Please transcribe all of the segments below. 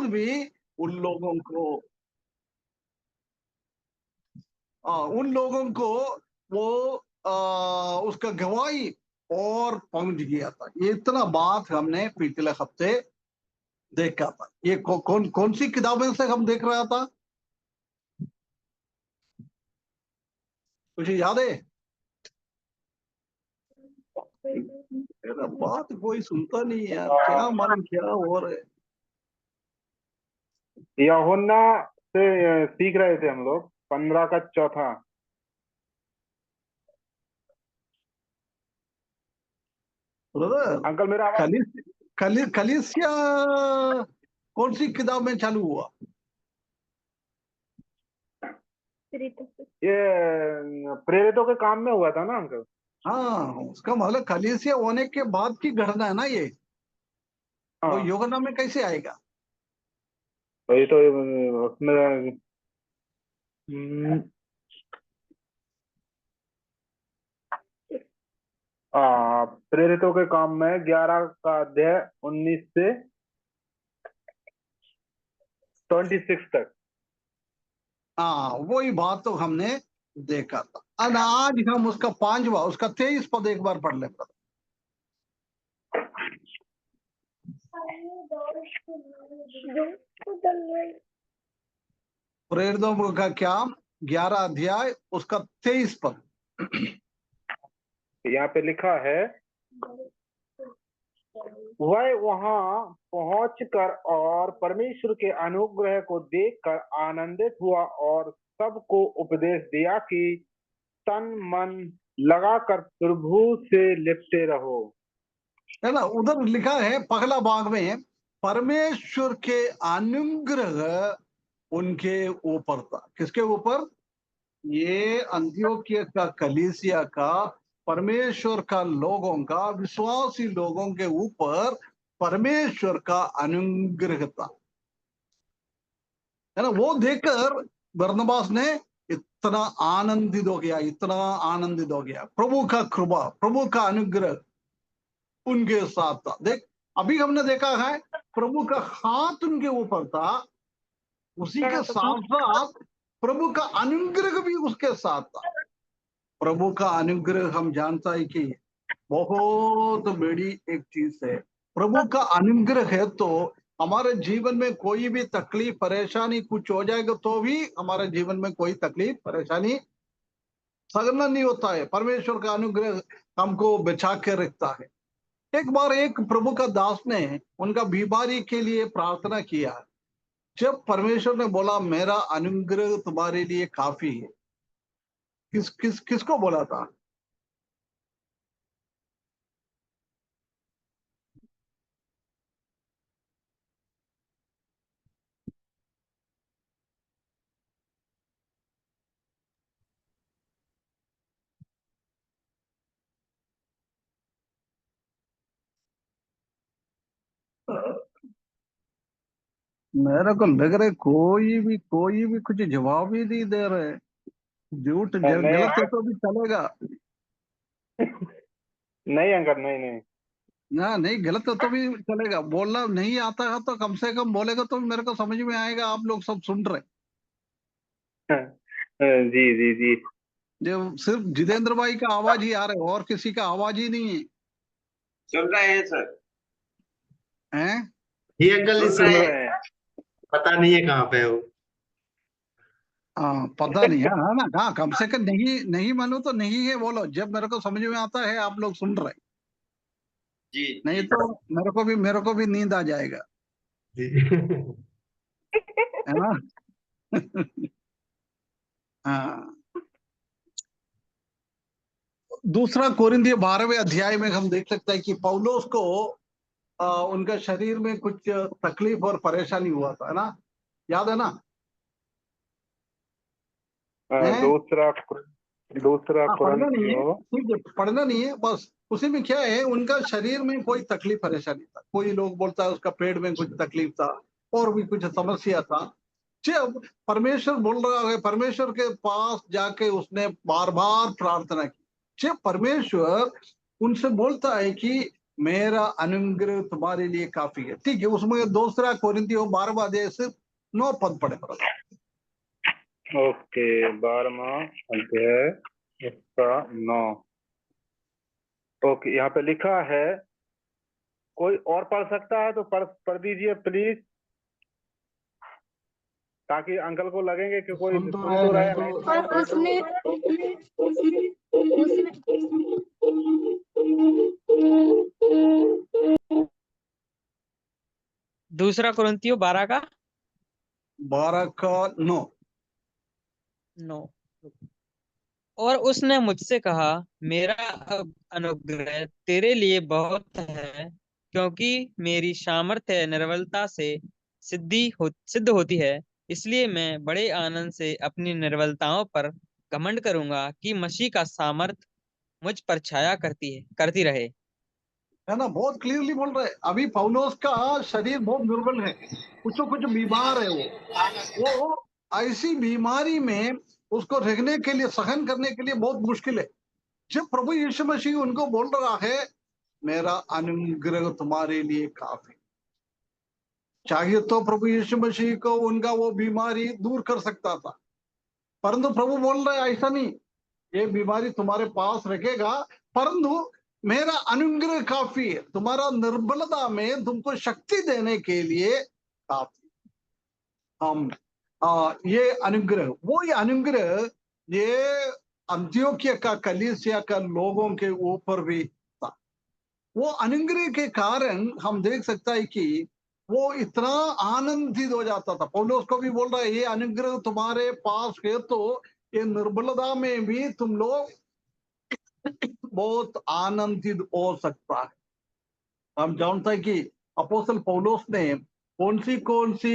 बावजूद भी उन लोगों को वो उसका गवाही और पहुंच गया था। ये इतना बात हमने पिछले हफ्ते देखा था। ये कौन सी किताबें से हम देख रहा था, कुछ याद है? मेरा बात कोई सुनता नहीं है यार, क्या मालूम क्या हो रहा है। यूहन्ना से सीख रहे थे हम लोग, 15 का चौथा। ब्रदर, अंकल मेरा आवाज कलीसिया कौन सी किताब में चालू हुआ? ये प्रेरितों के काम में हुआ था ना अंकल। हाँ, उसका मतलब कलीसिया होने के बाद की घटना है ना ये। वो हाँ यूहन्ना में कैसे आएगा? वही तो उसमें हम्म, प्रेरितों के काम में 11 का अध्याय 19 से 26 तक। हाँ, वही बात तो हमने देखा था। और आज हम उसका 5वां, उसका 23 पद एक बार पढ़ ले brother। प्रेरितों का क्या, 11 अध्याय उसका 23 पद। यहाँ पे लिखा है, वह वहां पहुंचकर और परमेश्वर के अनुग्रह को देखकर आनंदित हुआ और सबको उपदेश दिया कि तन मन लगाकर प्रभु से लिपटे रहो। है ना, उधर लिखा है पहला भाग में, परमेश्वर के अनुग्रह उनके ऊपर था। किसके ऊपर? ये अंत्योक्य का कलीसिया का, परमेश्वर का लोगों का, विश्वासी लोगों के ऊपर परमेश्वर का अनुग्रह था। है ना, वो देखकर बरनबास ने इतना आनंदित हो गया, इतना आनंदित हो गया। प्रभु का कृपा, प्रभु का अनुग्रह उनके साथ था। देख, अभी हमने देखा है प्रभु का हाथ उनके ऊपर था, उसी के साथ साथ प्रभु का अनुग्रह भी उसके साथ था। प्रभु का अनुग्रह हम जानता है कि बहुत बड़ी एक चीज है। प्रभु का अनुग्रह है तो हमारे जीवन में कोई भी तकलीफ परेशानी कुछ हो जाएगा तो भी हमारे जीवन में कोई तकलीफ परेशानी सगना नहीं होता है। परमेश्वर का अनुग्रह हमको बचा के रखता है। एक बार एक प्रभु का दास ने उनका बीमारी के लिए प्रार्थना किया। जब परमेश्वर ने बोला मेरा अनुग्रह तुम्हारे लिए काफी है, किसको बोला था? मेरे को लग रहा है कोई भी कुछ जवाब ही नहीं दे रहे। झूठ नहीं गलत है तो भी चलेगा नहीं अंकल, नहीं नहीं। ना, नहीं गलत है तो भी चलेगा। बोलना नहीं आता है तो कम से कम बोलेगा तो मेरे को समझ में आएगा। आप लोग सब सुन रहे, जी जी जी। जो सिर्फ जितेंद्र भाई का आवाज ही आ रहा है और किसी का आवाज ही नहीं है। सुन रहे हैं सर, हैं? ये अंकल जी सुन सुन रहे रहे हैं, हैं। पता नहीं है कहाँ पे हो। हाँ, पता नहीं है। हाँ ना, कहा कम से कम नहीं नहीं मानो तो नहीं है बोलो। जब मेरे को समझ में आता है आप लोग सुन रहे, जी नहीं जी तो मेरे को भी नींद आ जाएगा। जी। है ना? हाँ, दूसरा कोरिन्थियों 12वें अध्याय में हम देख सकते हैं कि पौलुस को उनका शरीर में कुछ तकलीफ और परेशानी हुआ था, है ना? याद है ना? हैं? दूसरा दूसरा हाँ, पढ़ना नहीं है, कुरिन्थियों। ठीक है, पढ़ना नहीं है बस। उसी में क्या है, उनका शरीर में कोई तकलीफ परेशानी था। कोई लोग बोलता है उसका पेट में कुछ तकलीफ था और भी कुछ समस्या था। जब परमेश्वर बोल रहा है, परमेश्वर के पास जाके उसने बार बार प्रार्थना की। जब परमेश्वर उनसे बोलता है कि मेरा अनुग्रह तुम्हारे लिए काफी है। ठीक है, उसमें दूसरा कोरिन्थियों 12वां अध्याय से 9 पद पढ़े। ओके, 12वां अध्याय उसका 9। ओके, यहाँ पे लिखा है, कोई और पढ़ सकता है तो पढ़ दीजिए प्लीज, ताकि अंकल को लगेंगे कि कोई सुन तो सुन रहे तो रहा नहीं है, तो नहीं और उसने दूसरा कुरिन्थियों 12 का 12 का 9। 9। और उसने मुझसे कहा, मेरा अनुग्रह तेरे लिए बहुत है, क्योंकि मेरी सामर्थ्य निर्बलता से सिद्ध होती है। इसलिए मैं बड़े आनंद से अपनी निर्बलताओं पर घमंड करूंगा, कि मसीह का सामर्थ मुझ पर छाया करती रहे। है ना, बहुत क्लियरली बोल रहे हैं। अभी पौलुस का शरीर बहुत दुर्बल है, कुछ बीमार है। वो ऐसी बीमारी में उसको रहने के लिए, सहन करने के लिए बहुत मुश्किल है। जब प्रभु यीशु मसीह उनको बोल रहा है, मेरा अनुग्रह तुम्हारे लिए काफी, चाहिए तो प्रभु यीशु मसीह को उनका वो बीमारी दूर कर सकता था, परंतु प्रभु बोल रहे ऐसा नहीं, ये बीमारी तुम्हारे पास रखेगा, परंतु मेरा अनुग्रह काफी है, तुम्हारा निर्बलता में तुमको शक्ति देने के लिए काफी। हम ये अनुग्रह, वो ये अनुग्रह, ये अंत्योक्या का कलीसिया का लोगों के ऊपर भी था। वो अनुग्रह के कारण हम देख सकता है कि वो इतना आनंदित हो जाता था। पौलुस को भी बोल रहा है, ये अनुग्रह तुम्हारे पास है तो ये निर्बलता में भी तुम लोग बहुत आनंदित हो सकता है। हम जानते हैं कि अपोस्तल पौलुस ने कौन सी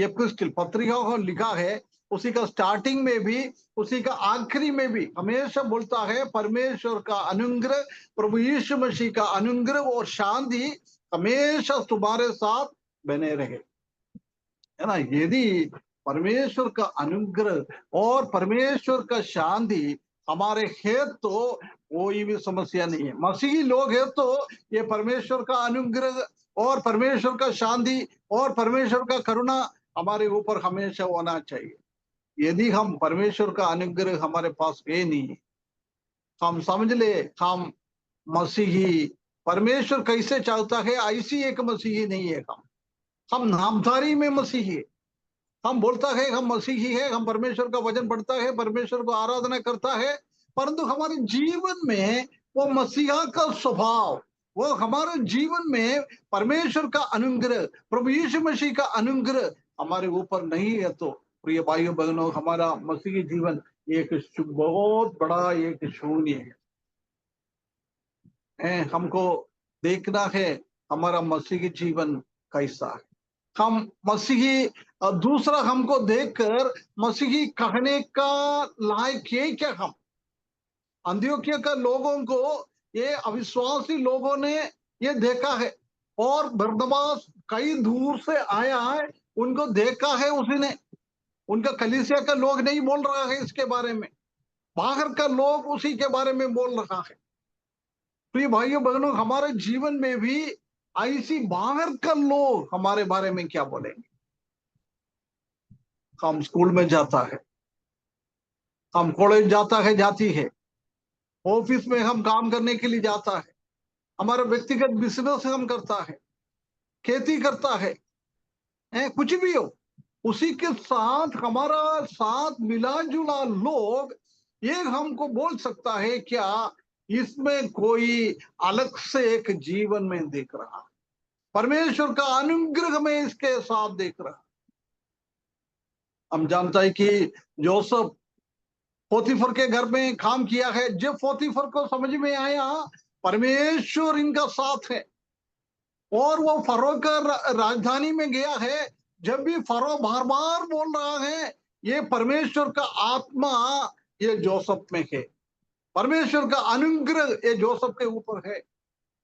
एपिस्टल पत्रिका को लिखा है, उसी का स्टार्टिंग में भी उसी का आखिरी में भी हमेशा बोलता है, परमेश्वर का अनुग्रह, प्रभु यीशु मसीह का अनुग्रह और शांति हमेशा तुम्हारे साथ बने रहे। है ना, यदि परमेश्वर का अनुग्रह और परमेश्वर का शांति हमारे है तो कोई भी समस्या नहीं है। मसीही लोग है तो ये परमेश्वर का अनुग्रह और परमेश्वर का शांति और परमेश्वर का करुणा हमारे ऊपर हमेशा होना चाहिए। यदि हम परमेश्वर का अनुग्रह हमारे पास है नहीं, हम समझ ले हम मसीही, परमेश्वर कैसे चाहता है ऐसी एक मसीही नहीं है। हम नामधारी में मसीही है। हम बोलता है हम मसीही है, हम परमेश्वर का वचन पढ़ता है, परमेश्वर को आराधना करता है, परंतु हमारे जीवन में वो मसीहा का स्वभाव, वो हमारे जीवन में परमेश्वर का अनुग्रह, प्रभु यीशु मसीह का अनुग्रह हमारे ऊपर नहीं है तो प्रिय भाइयों बहनों, हमारा मसीही जीवन एक बहुत बड़ा एक शून्य है। हमको देखना है हमारा मसीही जीवन कैसा है। हम मसीही, दूसरा हमको देखकर मसीही कहने का लायक है क्या? हम अंत्योक्या का लोगों को, ये अविश्वासी लोगों ने ये देखा है, और बरनबास कई दूर से आया है, उनको देखा है उसने। उनका कलीसिया का लोग नहीं बोल रहा है इसके बारे में, बाहर का लोग उसी के बारे में बोल रहा है। प्रिय भाइयों बहनों, हमारे जीवन में भी ऐसी बाहर का लोग हमारे बारे में क्या बोलेंगे? हम स्कूल में जाता है, हम कॉलेज जाता है, जाती है, ऑफिस में हम काम करने के लिए जाता है, हमारा व्यक्तिगत बिजनेस हम करता है, खेती करता है, कुछ भी हो, उसी के साथ हमारा साथ मिला जुला लोग ये हमको बोल सकता है क्या इसमें कोई अलग से एक जीवन में देख रहा है, परमेश्वर का अनुग्रह में इसके साथ देख रहा। हम जानता है कि जोसेफ पोतीफर के घर में काम किया है। जब पोतीफर को समझ में आया परमेश्वर इनका साथ है और वो फरो का राजधानी में गया है, जब भी फरो बार बार बोल रहा है ये परमेश्वर का आत्मा ये जोसेफ में है, परमेश्वर का अनुग्रह ये जोसेफ के ऊपर है।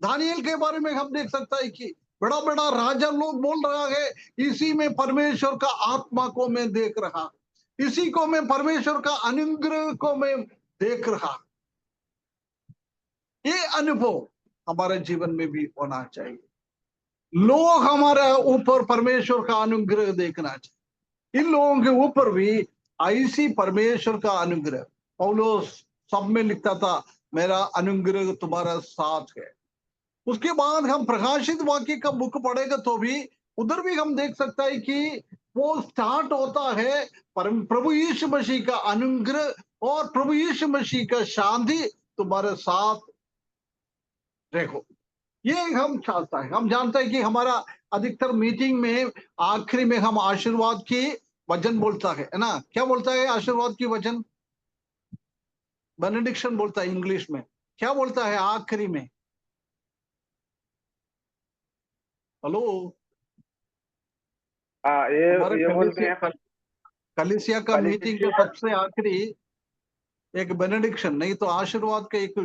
दानियल के बारे में हम देख सकता है कि बड़ा बड़ा राजा लोग बोल रहा है इसी में परमेश्वर का आत्मा को मैं देख रहा, इसी को मैं परमेश्वर का अनुग्रह को मैं देख रहा। ये अनुभव हमारे जीवन में भी होना चाहिए। लोग हमारे ऊपर परमेश्वर का अनुग्रह देखना चाहिए। इन लोगों के ऊपर भी ऐसी परमेश्वर का अनुग्रह, पौलुस सब में लिखता था, मेरा अनुग्रह तुम्हारा साथ है। उसके बाद हम प्रकाशित वाक्य का बुक पढ़ेगा तो भी उधर भी हम देख सकता है कि वो स्टार्ट होता है प्रभु यीशु मसीह का अनुग्रह और प्रभु यीशु मसीह का शांति तुम्हारे साथ रहो। ये हम चाहता है। हम जानते हैं कि हमारा अधिकतर मीटिंग में आखिरी में हम आशीर्वाद की वचन बोलता है ना। क्या बोलता है आशीर्वाद की वचन? बेनेडिक्शन बोलता है इंग्लिश में। क्या बोलता है आखिरी में? हेलो, हाँ, हमारे ये बोलते हैं कलीसिया का मीटिंग का सबसे आखिरी एक बेनेडिक्शन नहीं तो आशीर्वाद का एक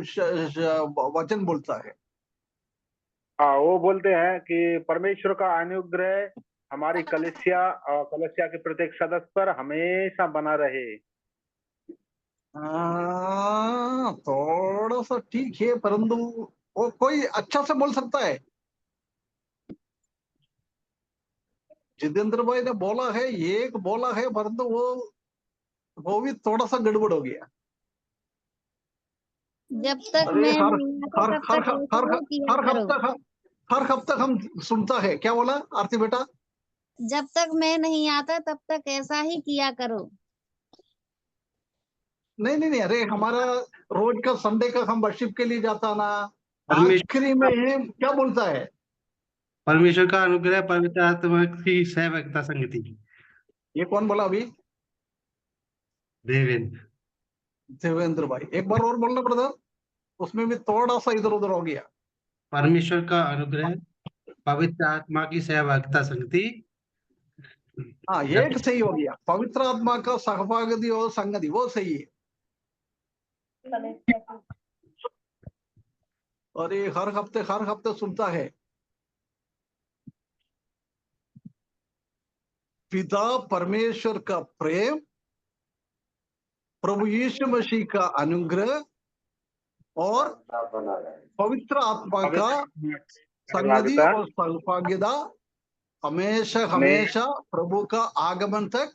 वचन बोलता है। हाँ, वो बोलते हैं कि परमेश्वर का अनुग्रह हमारी कलीसिया के प्रत्येक सदस्य पर हमेशा बना रहे। थोड़ा सा ठीक है, परंतु वो कोई अच्छा से बोल सकता है। जितेंद्र भाई ने बोला है, एक बोला है, परंतु वो भी थोड़ा सा गड़बड़ हो गया। जब तक अरे मैं हर नहीं आता हर तब हर तक हर ऐसा हर ही किया हर करो। हर हफ्ता हम सुनता है। क्या बोला आरती बेटा? जब तक मैं नहीं आता तब तक ऐसा ही किया करो। नहीं नहीं नहीं, अरे हमारा रोज का संडे का हम वर्शिप के लिए जाता ना, परमेश्वर आखिरी में क्या बोलता है? परमेश्वर का अनुग्रह पवित्र आत्मा की सहभागिता संगति। ये कौन बोला अभी? देवेंद्र। देवेंद्र भाई, एक बार और बोलना ब्रदर, उसमें भी थोड़ा सा इधर उधर हो गया। परमेश्वर का अनुग्रह पवित्र आत्मा की सहभागिता संगति। हाँ, एक सही हो गया, पवित्र आत्मा का सहभागिता और संगति, वो सही है। और ये हर हफ्ते सुनता है। पिता परमेश्वर का प्रेम, प्रभु यीशु मसीह का अनुग्रह और पवित्र आत्मा का संगति सहभागिता और सौभाग्यता हमेशा में हमेशा प्रभु का आगमन तक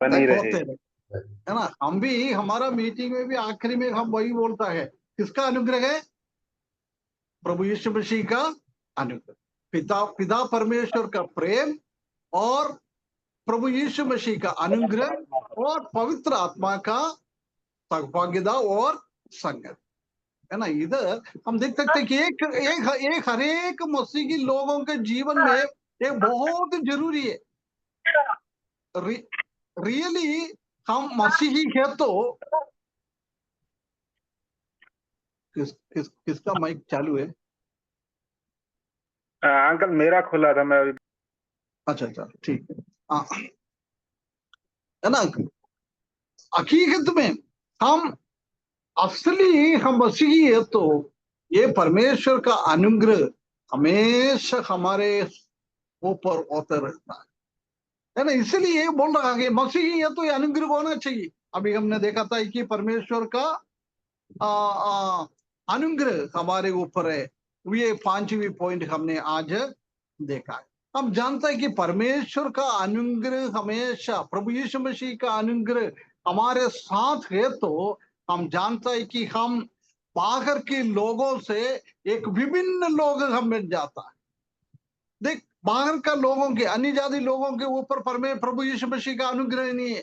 बनी रहे। होते रहे, है ना। हम भी हमारा मीटिंग में भी आखिरी में हम वही बोलता है, किसका अनुग्रह है? प्रभु यीशु मसीह का अनुग्रह, पिता परमेश्वर का प्रेम और प्रभु यीशु मसीह का अनुग्रह और पवित्र आत्मा का सौभाग्यता और संगत, है ना। इधर हम देख सकते हैं कि एक हर एक मसीही लोगों के जीवन में एक बहुत जरूरी है। रियली हम मसीही है तो किसका माइक चालू है? अंकल मेरा खुला था, मैं अभी। अच्छा ठीक है। हाँ, है ना। हकीकत में हम असली हम मसीही है तो ये परमेश्वर का अनुग्रह हमेशा हमारे ऊपर होता रहता है ना। इसलिए बोल रहा है मसीही है तो ये अनुग्रह होना चाहिए। अभी हमने देखा था कि परमेश्वर का अनुग्रह हमारे ऊपर है। ये 5वीं पॉइंट हमने आज देखा है। हम जानते हैं कि परमेश्वर का अनुग्रह हमेशा, प्रभु यीशु मसीह का अनुग्रह हमारे साथ है तो हम जानते हैं कि हम बाहर के लोगों से एक विभिन्न लोग हम मिल जाता है। देख, बाहर का लोगों के, अन्य जाति लोगों के ऊपर प्रभु यीशु मसीह का अनुग्रह नहीं है,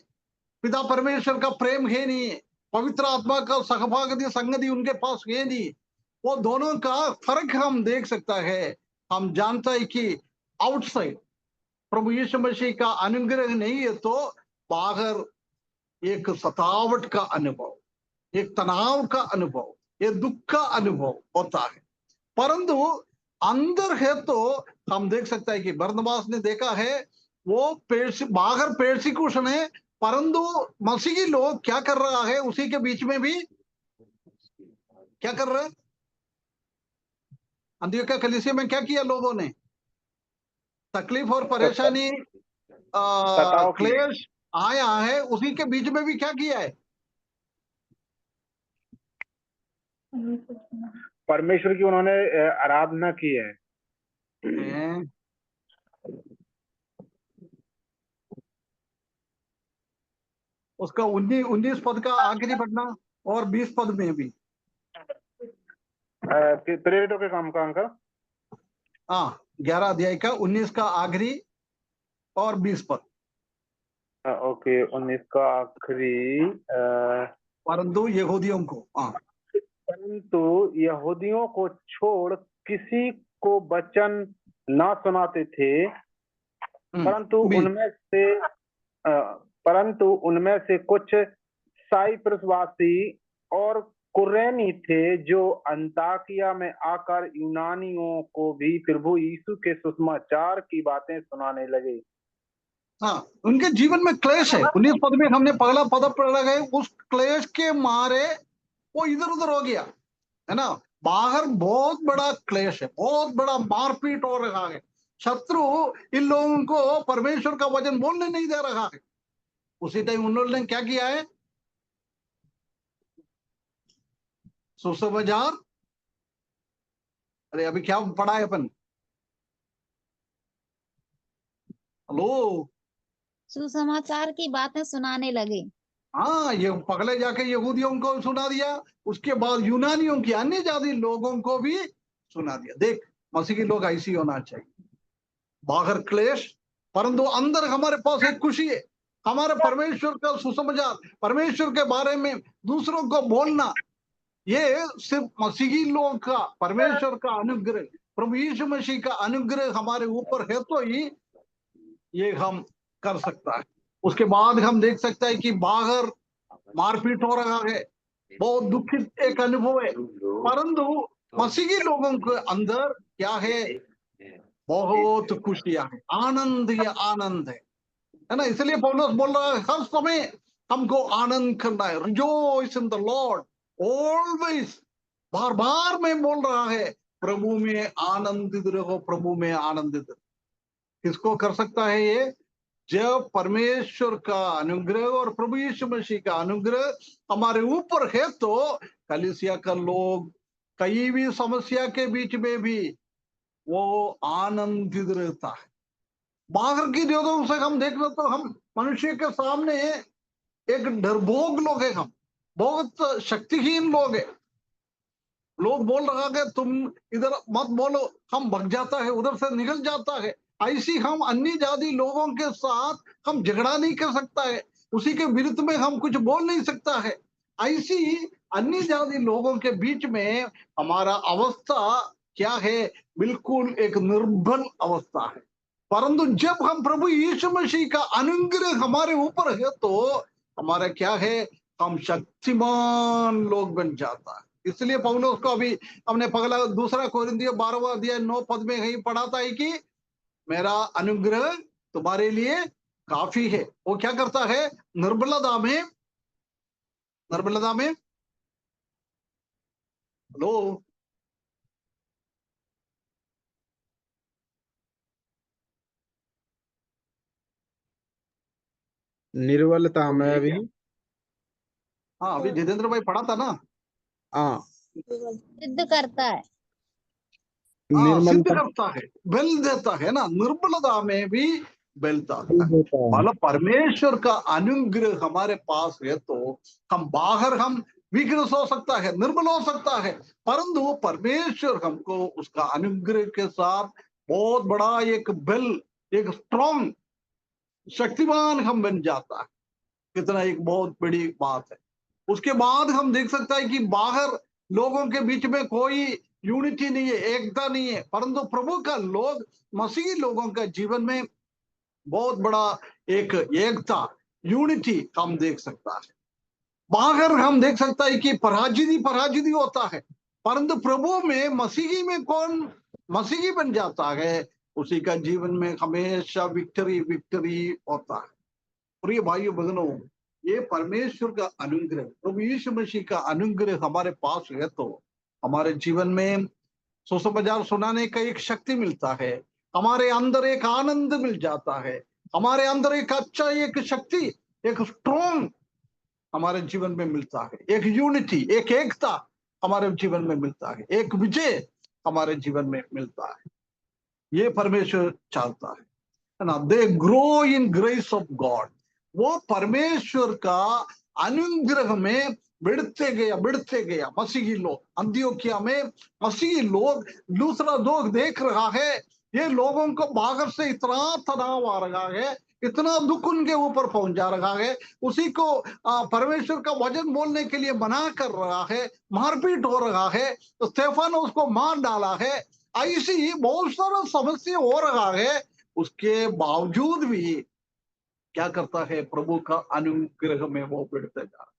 पिता परमेश्वर का प्रेम है नहीं है, पवित्र आत्मा का सहभागिता संगति उनके पास है नहीं। वो दोनों का फर्क हम देख सकता है। हम जानता है कि आउटसाइड प्रभु यीशु मसीह का अनुग्रह नहीं है तो बाहर एक सतावट का अनुभव, एक तनाव का अनुभव, एक दुख का अनुभव होता है। परंतु अंदर है तो हम देख सकते हैं कि बरनबास ने देखा है, वो बाहर पेर्सिक्यूशन है, परंतु मसीही लोग क्या कर रहा है, उसी के बीच में भी क्या कर रहे हैं? अंत्योकिया कलीसिया में क्या किया लोगों ने? तकलीफ और परेशानी, सताव की क्लेश आया है, उसी के बीच में भी क्या किया है? परमेश्वर की उन्होंने आराधना की है। हैं? उसका 19 पद का आखिरी पढ़ना और 20 पद में भी। प्रेरितों के काम का अंक। हाँ, 11 अध्याय का 19 का आखिरी और 20 पद। ओके, 19 का आखिरी। परंतु यहूदियों को, हाँ, परंतु यहूदियों को छोड़ किसी को वचन ना सुनाते थे, परंतु भी उनमें से कुछ साइप्रसवासी और कुरैनी थे जो अंताकिया में आकर यूनानियों को भी प्रभु यीशु के सुसमाचार की बातें सुनाने लगे। हाँ, उनके जीवन में क्लेश है। 19 पद में हमने पहला पद पढ़ा गया, उस क्लेश के मारे वो इधर उधर हो गया, है ना। बाहर बहुत बड़ा क्लेश है, बहुत बड़ा मारपीट हो रहा है। शत्रु इन लोगों को परमेश्वर का वचन बोलने नहीं दे रहा है। उसी टाइम उन्होंने क्या किया है? सुसमाचार, अरे अभी क्या पढ़ा है अपन? हेलो, सुसमाचार की बातें सुनाने लगे। हाँ, ये पगले जाके यहूदियों को सुना दिया, उसके बाद यूनानियों की अन्य जाति लोगों को भी सुना दिया। देख, मसीही लोग ऐसी होना चाहिए। बाहर क्लेश, परंतु अंदर हमारे पास एक खुशी है। हमारे परमेश्वर का सुसमाचार, परमेश्वर के बारे में दूसरों को बोलना, ये सिर्फ मसीही लोग का, परमेश्वर का अनुग्रह, प्रभु यीशु मसीह का अनुग्रह हमारे ऊपर है तो ही ये हम कर सकता है। उसके बाद हम देख सकते हैं कि बाहर मारपीट हो रहा है, बहुत दुखित एक अनुभव है। परंतु मसीही लोगों के अंदर क्या है? बहुत खुशियां है, आनंद, ये आनंद है ना। इसलिए पौलुस बोल रहा है हर समय हमको आनंद करना है। Rejoice in the Lord always, बार बार में बोल रहा है, प्रभु में आनंदित रहो, प्रभु में आनंदित रहो। किसको कर सकता है ये? जब परमेश्वर का अनुग्रह और प्रभु यीशु मसीह का अनुग्रह हमारे ऊपर है तो कलीसिया का लोग कई भी समस्या के बीच में भी वो आनंदित रहता है। बाहर की चीजों से हम देख रहे तो हम मनुष्य के सामने एक डरपोक लोग हैं, हम बहुत शक्तिहीन लोग हैं। लोग बोल रहा है तुम इधर मत बोलो, हम भग जाता है, उधर से निकल जाता है। ऐसी हम अन्य जाति लोगों के साथ हम झगड़ा नहीं कर सकता है, उसी के विरुद्ध में हम कुछ बोल नहीं सकता है। ऐसी अन्य जाति लोगों के बीच में हमारा अवस्था क्या है? बिल्कुल एक निर्बल अवस्था है। परंतु जब हम प्रभु यीशु मसीह का अनुग्रह हमारे ऊपर है तो हमारा क्या है? हम शक्तिमान लोग बन जाता है। इसलिए पौलुस को अभी हमने पगला दूसरा कोरिन्थियों 12वां अध्याय 9 पद में कहीं पढ़ा था कि मेरा अनुग्रह तुम्हारे लिए काफी है। वो क्या करता है? निर्बलता में, निर्बलता में, हेलो, निर्बलता में भी, हाँ अभी जितेंद्र भाई पढ़ा था ना। हाँ, सिद्ध करता है। हाँ, सिद्ध निर्मलता करता है, बल देता है ना। निर्बलता में भी बलता है। देता है। मतलब परमेश्वर का अनुग्रह हमारे पास है तो हम बाहर हम वीकनेस हो सकता है, निर्बल हो सकता है, परंतु परमेश्वर हमको उसका अनुग्रह के साथ बहुत बड़ा एक बल, एक स्ट्रॉन्ग, शक्तिमान हम बन जाता है। कितना एक बहुत बड़ी बात है। उसके बाद हम देख सकता है कि बाहर लोगों के बीच में कोई यूनिटी नहीं है, एकता नहीं है, परंतु प्रभु का लोग, मसीही लोगों का जीवन में बहुत बड़ा एक एकता, यूनिटी हम देख सकता है। बाहर हम देख सकता है कि पराजिती पराजिती होता है, परंतु प्रभु में, मसीही में कौन मसीही बन जाता है उसी का जीवन में हमेशा विक्ट्री विक्ट्री होता है। प्रिय भाइयों बहनों, ये परमेश्वर का अनुग्रह, प्रभु यीशु मसीह का अनुग्रह हमारे पास है तो हमारे जीवन में सुसमाचार सुनाने का एक शक्ति मिलता है, हमारे अंदर एक आनंद मिल जाता है, हमारे अंदर एक अच्छा, एक शक्ति, एक स्ट्रॉन्ग हमारे जीवन में मिलता है, एक यूनिटी, एक एकता हमारे जीवन में मिलता है, एक विजय हमारे जीवन में मिलता है। ये परमेश्वर चाहता है ना। They grow in grace of God, वो परमेश्वर का अनुग्रह में बढ़ते गया मसीही लोग। अंत्योकिया में मसीही लोग, दूसरा लोग देख रहा है, ये लोगों को बाहर से इतना तनाव आ रहा है, इतना दुख उनके ऊपर पहुंच जा रहा है, उसी को परमेश्वर का वचन बोलने के लिए मना कर रहा है, मारपीट हो रहा है, तो स्टेफानोस उसको मार डाला है। ऐसी बहुत सारा समस्या हो रहा है, उसके बावजूद भी क्या करता है, प्रभु का अनुग्रह में वो बढ़ते जा रहा है।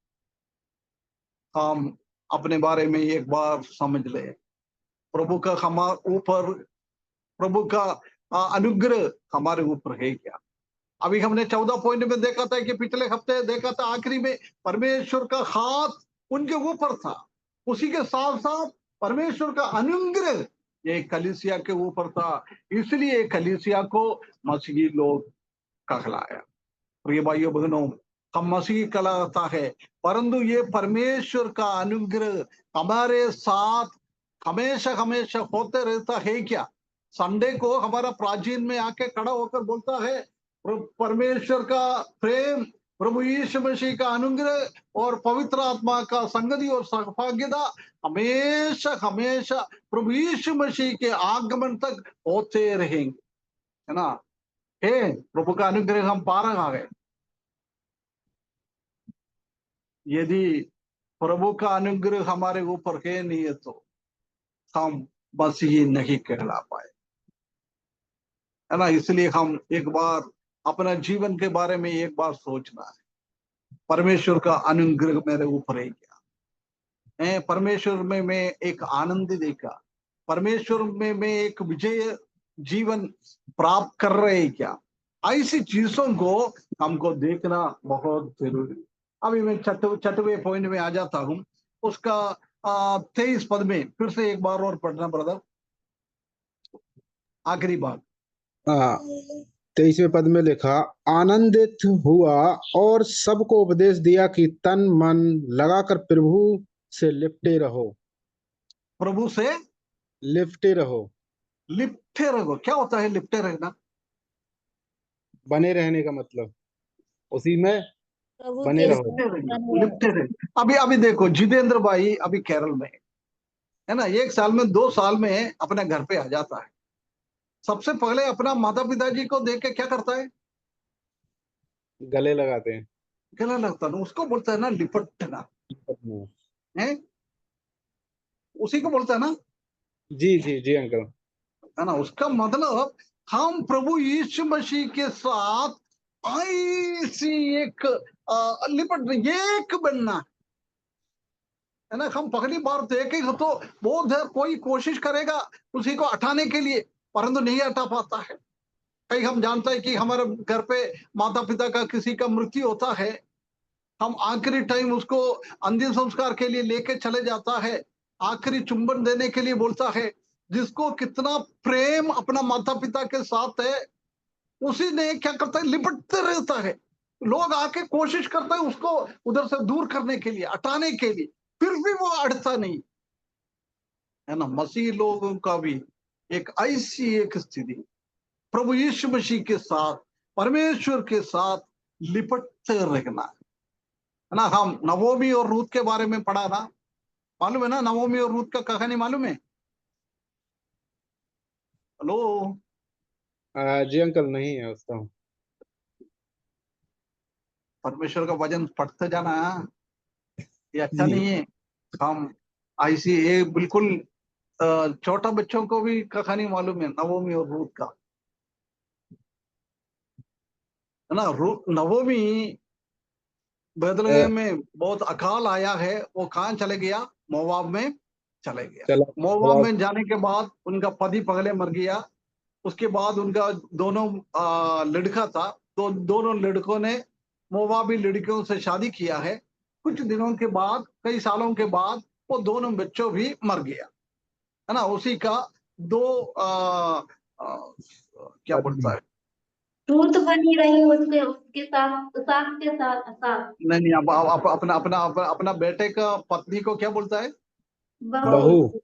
हम अपने बारे में एक बार समझ ले, प्रभु का हमारे ऊपर, प्रभु का अनुग्रह हमारे ऊपर है क्या। अभी हमने 14 पॉइंट में देखा था कि पिछले हफ्ते देखा था आखिरी में परमेश्वर का हाथ उनके ऊपर था, उसी के साथ साथ परमेश्वर का अनुग्रह ये कलीसिया के ऊपर था, इसलिए कलीसिया को मसीही लोग कहलाया। प्रिय भाइयों बहनों, हम मसीही कहलाता है, परंतु ये परमेश्वर का अनुग्रह हमारे साथ हमेशा हमेशा होते रहता है क्या। संडे को हमारा प्राचीन में आके खड़ा होकर बोलता है, परमेश्वर का प्रेम, प्रभु यीशु मसीह का अनुग्रह और पवित्र आत्मा का संगति और सहभागिता हमेशा हमेशा प्रभु यीशु मसीह के आगमन तक होते रहेंगे, है ना। हे प्रभु का अनुग्रह हम पा रहा है। यदि प्रभु का अनुग्रह हमारे ऊपर है नहीं है तो हम मसीही नहीं कहला पाए, है ना। इसलिए हम एक बार अपना जीवन के बारे में एक बार सोचना है, परमेश्वर का अनुग्रह मेरे ऊपर है क्या। परमेश्वर में मैं एक आनंद देखा, परमेश्वर में मैं एक विजय जीवन प्राप्त कर रहे हैं क्या। ऐसी चीजों को हमको देखना बहुत जरूरी। अभी मैं छठवें पॉइंट में आ जाता हूं, उसका 23 पद में फिर से एक बार और पढ़ना ब्रदर, आखिरी बात। 23वें पद में लिखा, आनंदित हुआ और सबको उपदेश दिया कि तन मन लगाकर प्रभु से लिपटे रहो। प्रभु से लिपटे रहो, लिपटे रहो, क्या होता है लिपटे रहना। बने रहने का मतलब, उसी में प्रभु बने के रहो। लिपटे रहना, बने लिपटे रहना। अभी अभी देखो जितेंद्र भाई अभी केरल में है ना, 1 साल में 2 साल में अपने घर पे आ जाता है, सबसे पहले अपना माता पिताजी को देख के क्या करता है, गले लगाते हैं। गला लगता ना, उसको बोलता है ना लिपटना, है उसी को बोलता है ना, जी जी जी अंकल। है ना। उसका मतलब हम प्रभु यीशु मसीह के साथ ऐसी एक लिपट एक बनना, है ना। हम पहली बार देखेंगे तो बहुत देर कोई कोशिश करेगा उसी को हटाने के लिए, परंतु नहीं हटा पाता है। कहीं हम जानते हैं कि हमारे घर पे माता पिता का किसी का मृत्यु होता है, हम आखिरी टाइम उसको अंतिम संस्कार के लिए लेके चले जाता है, आखिरी चुंबन देने के लिए बोलता है। जिसको कितना प्रेम अपना माता पिता के साथ है, उसी ने क्या करता है, लिपटते रहता है। लोग आके कोशिश करते हैं उसको उधर से दूर करने के लिए, हटाने के लिए, फिर भी वो अड़ता नहीं, है ना। मसीह लोगों का भी एक ऐसी एक स्थिति, प्रभु यीशु मसीह के साथ, परमेश्वर के साथ लिपटते रहना, है ना। हम नवोमी और रूत के बारे में पढ़ा ना, मालूम है ना, नवोमी और रूत का कहानी मालूम है। हेलो जी अंकल, नहीं है उसका। परमेश्वर का वचन पढ़ते जाना, ये अच्छा जी नहीं है। हम ऐसी ये बिल्कुल छोटा बच्चों को भी कहानी मालूम है नवोमी और रूत का, है ना। नवोमी बैतलहम में बहुत अकाल आया है, वो कहाँ चले गया, मोवाब में चले गया। चला। मोवाब में जाने के बाद उनका पति पहले मर गया, उसके बाद उनका दोनों लड़का था, तो दोनों लड़कों ने मोवाबी लड़कियों से शादी किया है। कुछ दिनों के बाद, कई सालों के बाद वो दोनों बच्चों भी मर गया, है ना। उसी का दो क्या बोलता है, रूत बनी रही उसके उसके साथ, सास के साथ साथ। नहीं नहीं, अब अपना अपना अपना बेटे का पत्नी को क्या बोलता है, बहू।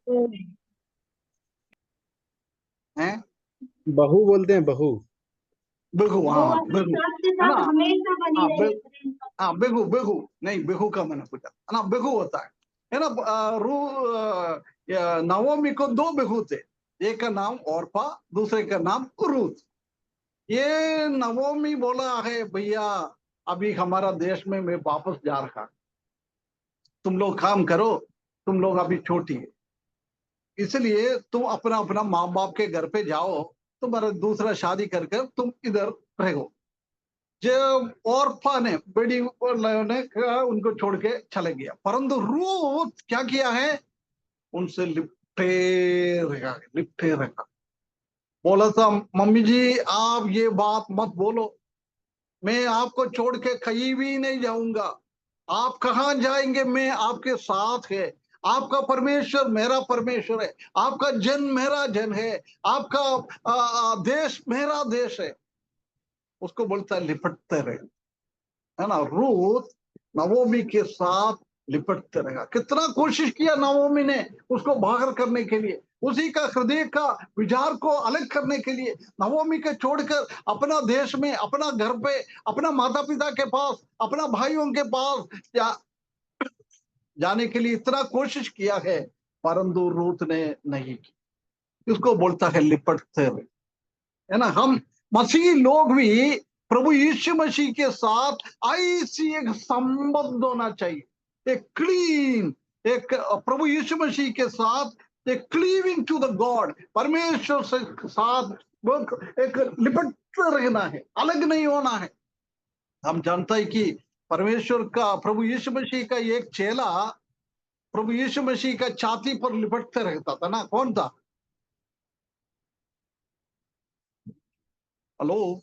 हैं? बहू बोलते हैं, बहू। बेहू, वो हाँ अपने बेहू, सास के है साथ ना? हमेशा बनी हाँ रहे प्रेम का। हाँ बेहू, बेहू नहीं, बेहू का मैंने पूछा, है ना? बेहू होता है ना? नवोमी को दो बेहू थे, एक का नाम औरपा, दूसरे का नाम रूथ। ये नवोमी बोला है, भैया अभी हमारा देश में मैं वापस जा रहा, तुम लोग काम करो, तुम लोग अभी छोटी है, इसलिए तुम अपना अपना माँ बाप के घर पे जाओ, तुम्हारा दूसरा शादी करके तुम इधर रहो। जब औरफा ने, बेटी ने उनको छोड़ के चले गया, परंतु रूथ क्या किया है? उनसे लिपटे रखा। बोला था, मम्मी जी आप ये बात मत बोलो, मैं आपको छोड़ के कहीं भी नहीं जाऊंगा, आप कहाँ जाएंगे, मैं आपके साथ है। आपका परमेश्वर मेरा परमेश्वर है, आपका जन मेरा जन है, आपका देश मेरा देश है। उसको बोलता है लिपटते रहे, है ना? रूथ नवोमी के साथ लिपटते रहेगा। कितना कोशिश किया नवोमी ने उसको बाहर करने के लिए, उसी का हृदय का विचार को अलग करने के लिए, नवोमी के छोड़कर अपना देश में, अपना घर पे, अपना माता पिता के पास, अपना भाइयों के पास जाने के लिए इतना कोशिश किया है, परंतु रूथ ने नहीं की। इसको बोलता है लिपटते रहे, है ना? हम मसीही लोग भी प्रभु यीशु मसीह के साथ ऐसी एक संबंध होना चाहिए, एक क्लीन, एक प्रभु यीशु मसीह के साथ एक क्लीविंग टू द गॉड, परमेश्वर से साथ एक लिपट रहना है, अलग नहीं होना है। हम जानता है कि परमेश्वर का, प्रभु यीशु मसीह का एक चेला प्रभु यीशु मसीह का छाती पर लिपटते रहता था ना, कौन था? हेलो?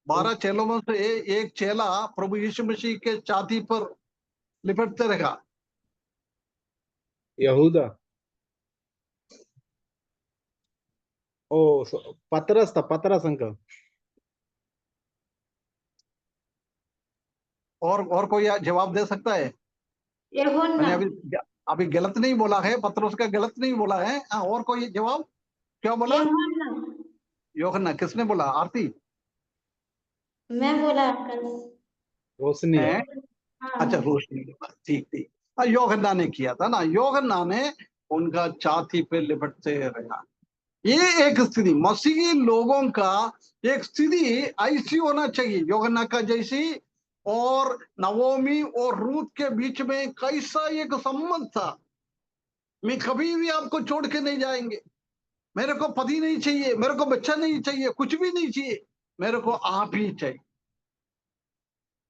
12 चेलों में से एक चेला प्रभु यीशु मसीह के छाती पर लिपटते रहा। यहूदा। ओ, पतरस था, पतरस अंकल। और कोई जवाब दे सकता है? यूहन्ना। मैंने अभी अभी गलत नहीं बोला है, पतरस का गलत नहीं बोला है। हाँ, और कोई जवाब? क्या बोला? यूहन्ना। यूहन्ना। किसने बोला? आरती मैं बोला अंकल। रोशनी। है? अच्छा, हाँ। रोशनी ने बोला, ठीक ठीक। हाँ, यूहन्ना ने किया था ना, यूहन्ना ने उनका छाती पे लिपटते रहा। ये एक स्थिति मसीही लोगों का, एक स्थिति ऐसी होना चाहिए यूहन्ना का जैसी। और नवोमी और रूथ के बीच में कैसा एक संबंध था, मैं कभी भी आपको छोड़ के नहीं जाएंगे, मेरे को पति नहीं चाहिए, मेरे को बच्चा नहीं चाहिए, कुछ भी नहीं चाहिए, मेरे को आप ही चाहिए।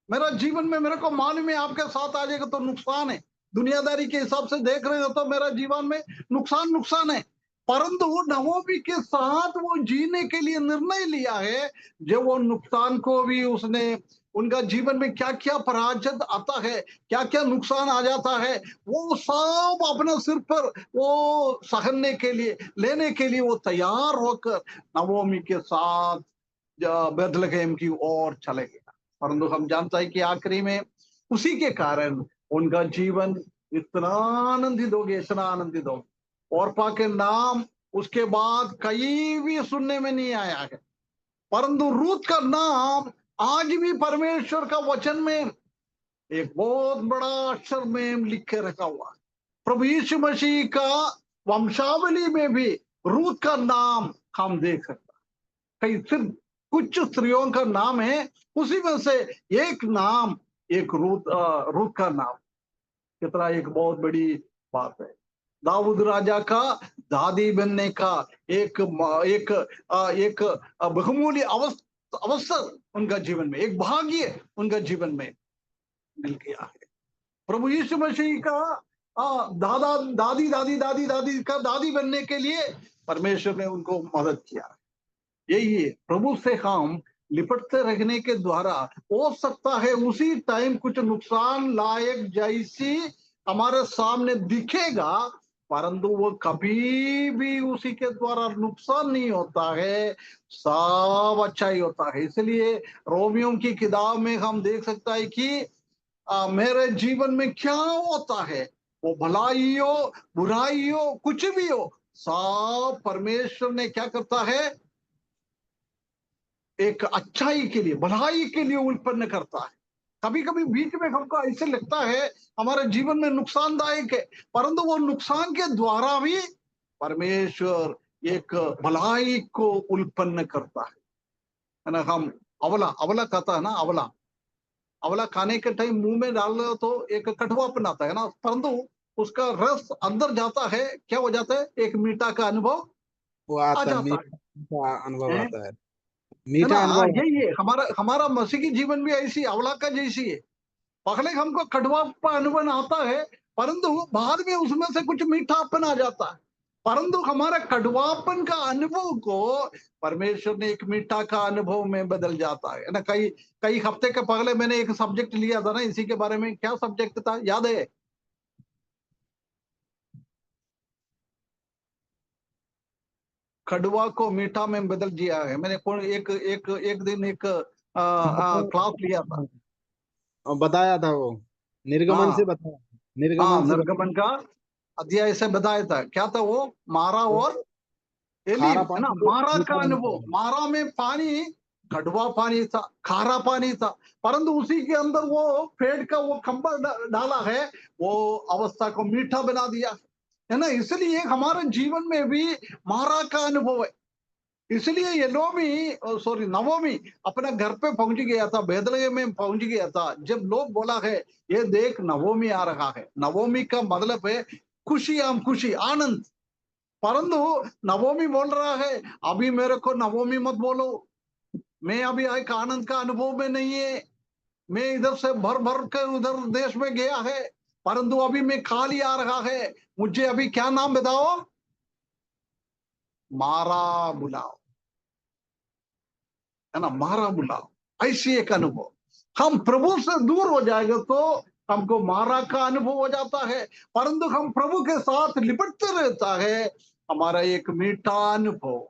मेरा जीवन में, मेरे को मालूम है आपके साथ आ जाएगा तो नुकसान है, दुनियादारी के हिसाब से देख रहे हो तो मेरा जीवन में नुकसान नुकसान है, परंतु नवोमी के साथ वो जीने के लिए निर्णय लिया है। जो वो नुकसान को भी उसने, उनका जीवन में क्या क्या पराजय आता है, क्या क्या नुकसान आ जाता है, वो सब अपने सिर पर वो सहने के लिए, लेने के लिए वो तैयार होकर नवोमी के साथ बेथलेहम की ओर चले गए। परंतु हम जानता है कि आखिरी में उसी के कारण उनका जीवन इतना आनंदित हो गया, इतना आनंदित हो गया। औरपा के नाम उसके बाद कहीं भी सुनने में नहीं आया है, परंतु रूथ का नाम आज भी परमेश्वर का वचन में एक बहुत बड़ा अक्षर में लिख के रखा हुआ है। प्रभु यीशु मसीह का वंशावली में भी रूथ का नाम हम देख सकते हैं। कई सिर्फ कुछ स्त्रियों का नाम है, उसी में से एक नाम, एक रूथ का नाम, कितना एक बहुत बड़ी बात है। दाऊद राजा का दादी बनने का एक एक एक बहुमूल्य अवसर उनका जीवन में, एक भाग्य उनका जीवन में मिल गया है। प्रभु यीशु मसीह का दादा दादी दादी दादी दादी का दादी बनने के लिए परमेश्वर ने उनको मदद किया। यही है, प्रभु से हम लिपटते रहने के द्वारा हो सकता है उसी टाइम कुछ नुकसान लायक जैसी हमारे सामने दिखेगा, परंतु वो कभी भी उसी के द्वारा नुकसान नहीं होता है, सब अच्छा ही होता है। इसलिए रोमियो की किताब में हम देख सकता है कि मेरे जीवन में क्या होता है, वो भलाई हो बुराई हो कुछ भी हो, सब परमेश्वर ने क्या करता है, एक अच्छाई के लिए भलाई के लिए उत्पन्न करता है। कभी कभी बीच में हमको ऐसे लगता है हमारे जीवन में नुकसानदायक है, परंतु वो नुकसान के द्वारा भी परमेश्वर एक भलाई को उत्पन्न करता है ना। हम अवला अवला खाता है ना, अवला अवला खाने के टाइम मुंह में डाल रहे हो तो एक कटवापन आता है ना, परंतु उसका रस अंदर जाता है, क्या हो जाता है, एक मीठा का अनुभव वो आ आता है, जाता मीठा अनुभव है आता है, है ना। मीठा अनुभव यही है हमारा हमारा मसीह की जीवन भी ऐसी अवला का जैसी है। पहले हमको कड़वापन अनुभव आता है, परंतु बाद में उसमें से कुछ मीठापन आ जाता है। परंतु हमारा कड़वापन का अनुभव को परमेश्वर ने एक मीठा का अनुभव में बदल जाता है ना। कई कई हफ्ते के पहले मैंने एक सब्जेक्ट लिया था ना इसी के बारे में। क्या सब्जेक्ट था याद है? कड़वा को मीठा में बदल दिया है। मैंने एक एक एक दिन एक क्लास लिया था। और बताया था वो, निर्गमन से हाँ बताया, हाँ, निर्गमन से बताया। निर्गमन का अध्याय से बताया था। क्या था वो? मारा वो और एलीम खारा है ना। पानी को मारा का मीठा अनुभव, बनाया। मारा में पानी कड़वा पानी था, खारा पानी था, परंतु उसी के अंदर वो पेड़ का वो खंबा डाला है, वो अवस्था को मीठा बना दिया है ना। इसलिए हमारे जीवन में भी मारा का अनुभव है। इसलिए ये नवोमी अपना घर पे पहुंच गया था, बेथलेहम में पहुंच गया था। जब लोग बोला है ये देख नवोमी आ रहा है, नवोमी का मतलब है खुशी, हम खुशी आनंद। परंतु नवोमी बोल रहा है अभी मेरे को नवोमी मत बोलो, मैं अभी एक आनंद का अनुभव में नहीं है। मैं इधर से भर भर के उधर देश में गया है, परंतु अभी मैं खाली आ रहा है। मुझे अभी क्या नाम बताओ? मारा बुलाओ, है ना, मारा बुलाओ। ऐसी एक अनुभव। हम प्रभु से दूर हो जाएगा तो हमको मारा का अनुभव हो जाता है, परंतु हम प्रभु के साथ लिपटते रहता है, हमारा एक मीठा अनुभव,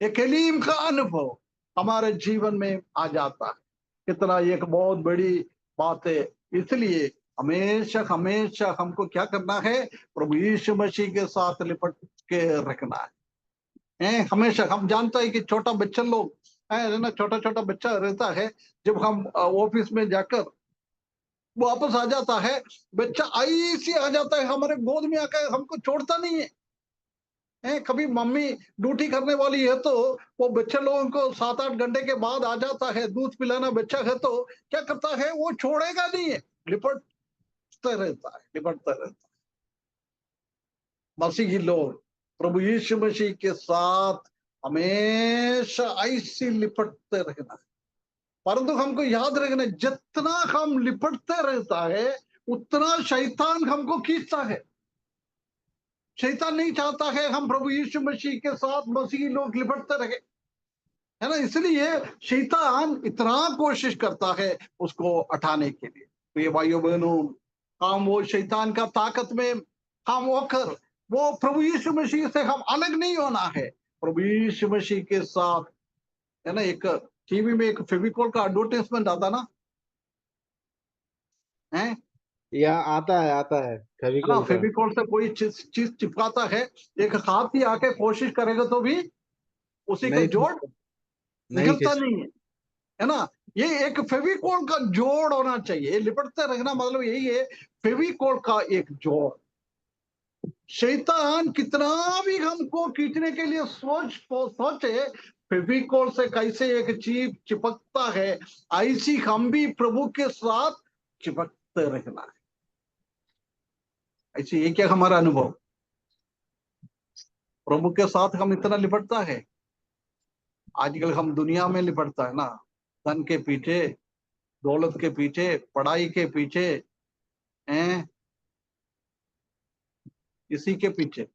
एक एलीम का अनुभव हमारे जीवन में आ जाता है। कितना एक बहुत बड़ी बात है। इसलिए हमेशा हमेशा हमको क्या करना है? प्रभु यीशु मसीह के साथ लिपट के रखना है। हमेशा हम जानते हैं कि छोटा बच्चा लोग है ना, छोटा छोटा बच्चा रहता है, जब हम ऑफिस में जाकर वापस आ जाता है, बच्चा ऐसे आ जाता है हमारे गोद में आकर, हमको छोड़ता नहीं है। कभी मम्मी ड्यूटी करने वाली है तो वो बच्चे लोगों को 7-8 घंटे के बाद आ जाता है, दूध पिलाना बच्चा है तो क्या करता है, वो छोड़ेगा नहीं है, लिपटते रहता है, लिपटते रहता है। मसीही लोग प्रभु यीशु मसीह के साथ हमेशा ऐसी लिपटते रहना है। परंतु हमको याद रखना, जितना हम लिपटते रहता है उतना शैतान हमको खींचता है। शैतान नहीं चाहता है हम प्रभु यीशु मसीह के साथ मसीही लोग लिपटते रहे, है ना। इसलिए शैतान इतना कोशिश करता है उसको हटाने के लिए। तो ये भाइयों बहनों, हम वो शैतान का ताकत में हम होकर वो प्रभु यीशु मसीह से हम अलग नहीं होना है, प्रभु यीशु मसीह के साथ, है ना। एक टीवी में एक फेविकॉल का एडवर्टाइजमेंट आता ना, है या आता है ना। फेविकोल का। फेविकॉल से कोई चीज चीज चिपकाता है, एक हाथ ही आके कोशिश करेगा तो भी उसी का नहीं जोड़ नहीं निकलता खींच। नहीं है ना। ये एक फेविकॉल का जोड़ होना चाहिए। लिपटते रहना मतलब यही है, फेविकॉल का एक जोड़। शैतान कितना भी हमको खींचने के लिए सोचे, फेविकॉल से कैसे एक चीज चिपकता है, ऐसी हम भी प्रभु के साथ चिपकते रहना है। ऐसी ये क्या हमारा अनुभव, प्रभु के साथ हम इतना लिपटता है। आजकल हम दुनिया में लिपटता है ना, धन के पीछे, दौलत के पीछे, पढ़ाई के पीछे, हैं, इसी के पीछे।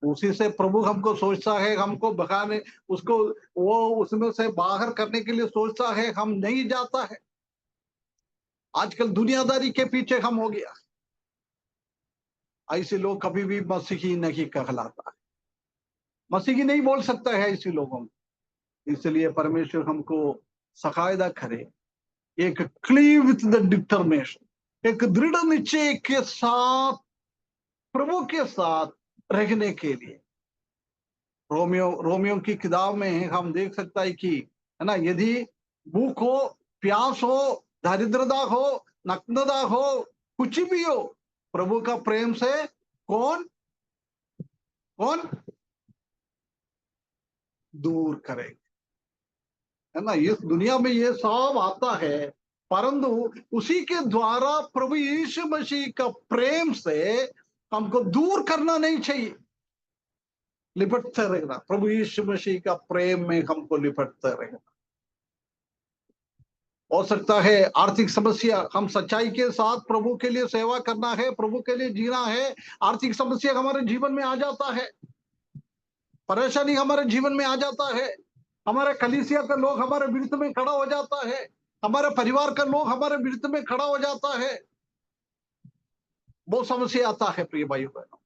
उसी से प्रभु हमको सोचता है, हमको भगाने, उसको वो उसमें से बाहर करने के लिए सोचता है, हम नहीं जाता है। आजकल दुनियादारी के पीछे हम हो गया। ऐसे लोग कभी भी मसीही नहीं कहलाता है, मसीही नहीं बोल सकता है ऐसे लोगों को। इसलिए परमेश्वर हमको सहायता करे, एक क्लीव विथ द डिटर्मिनेशन, एक दृढ़ निश्चय के साथ प्रभु के साथ रहने के लिए। रोमियो की किताब में हम देख सकता है कि, है ना, यदि भूख हो, प्यास हो, दरिद्रता हो, नग्नता हो, कुछ भी हो, प्रभु का प्रेम से कौन कौन दूर करेगा, है ना। इस दुनिया में ये सब आता है, परंतु उसी के द्वारा प्रभु यीशु मसीह का प्रेम से हमको दूर करना नहीं चाहिए, लिपटते रहना। प्रभु यीशु मसीह का प्रेम में हमको लिपटते रहना। हो सकता है आर्थिक समस्या, हम सच्चाई के साथ प्रभु के लिए सेवा करना है, प्रभु के लिए जीना है, आर्थिक समस्या हमारे जीवन में आ जाता है, परेशानी हमारे जीवन में आ जाता है, हमारे कलीसिया के लोग हमारे विरुद्ध में खड़ा हो जाता है, हमारे परिवार का लोग हमारे विरुद्ध में खड़ा हो जाता है, वो समस्या आता है प्रिय भाइयों बहनों।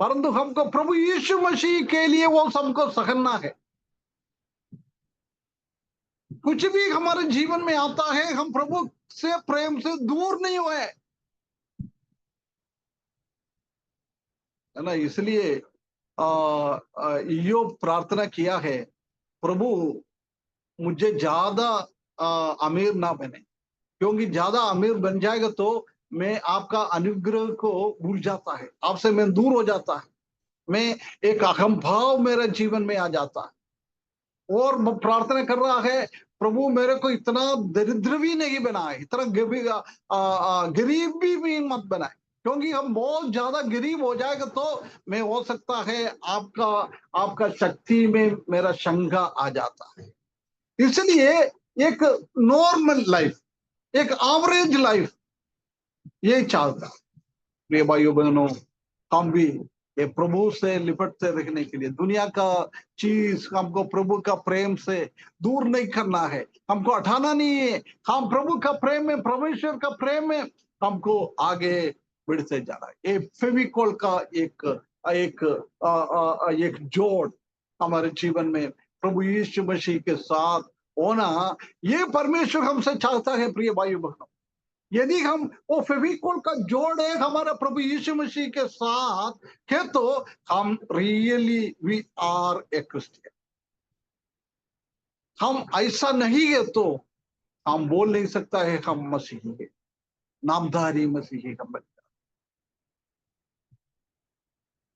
परंतु हमको प्रभु यीशु मसीह के लिए वो सबको सहना है। कुछ भी हमारे जीवन में आता है, हम प्रभु से प्रेम से दूर नहीं हुए, है ना। इसलिए ईयोब प्रार्थना किया है, प्रभु मुझे ज्यादा अमीर ना बने, क्योंकि ज्यादा अमीर बन जाएगा तो मैं आपका अनुग्रह को भूल जाता है, आपसे मैं दूर हो जाता है, मैं एक अहम भाव मेरे जीवन में आ जाता है। और वो प्रार्थना कर रहा है, प्रभु मेरे को इतना दरिद्र भी नहीं बनाए, इतना गरीब भी मत बनाए, क्योंकि हम बहुत ज्यादा गरीब हो जाएगा तो मैं, हो सकता है आपका शक्ति में मेरा शंका आ जाता है। इसलिए एक नॉर्मल लाइफ, एक एवरेज लाइफ ये चाहता। प्रिय भाइयों बहनों, हम भी ये प्रभु से लिपटते रहने के लिए, दुनिया का चीज हमको प्रभु का प्रेम से दूर नहीं करना है, हमको हटाना नहीं है। हम प्रभु का प्रेम में, परमेश्वर का प्रेम में हमको आगे बढ़ते जाना है। ये फेविकोल का एक एक एक जोड़ हमारे जीवन में प्रभु यीशु मसीह के साथ होना, ये परमेश्वर हमसे चाहता है प्रिय भाइयों बहनों। यदि हम वो फेविकोल का जोड़ है हमारा प्रभु यीशु मसीह के साथ है, तो हम really we are a Christian. हम ऐसा नहीं है तो हम बोल नहीं सकता है हम मसीही है, नामधारी मसीही हम बन जाते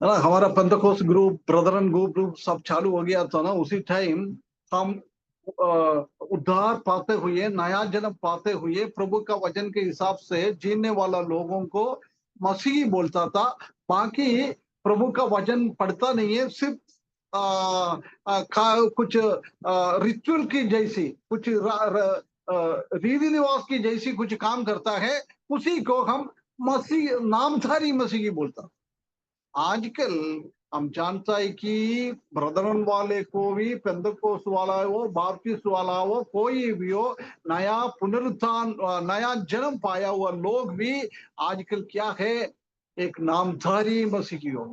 हैं ना। हमारा पेंटकोस्ट ग्रुप, ब्रदरन ग्रुप सब चालू हो गया था ना, उसी टाइम हम उद्धार पाते हुए, नया जन्म पाते हुए, प्रभु का वचन के हिसाब से जीने वाला लोगों को मसीही बोलता था। बाकी प्रभु का वचन पढ़ता नहीं है, सिर्फ कुछ रिचुअल की जैसी, कुछ रीति रिवाज की जैसी कुछ काम करता है, उसी को हम मसीह, नामधारी मसीही बोलता। आजकल हम जानता है कि ब्रदरन वाले को भी, पेंतकोस्त वाला हो, बाप्टिस्ट वाला हो, कोई भी हो, नया पुनरुत्थान, नया जन्म पाया हुआ लोग भी आजकल क्या है, एक नामधारी मसीही हो।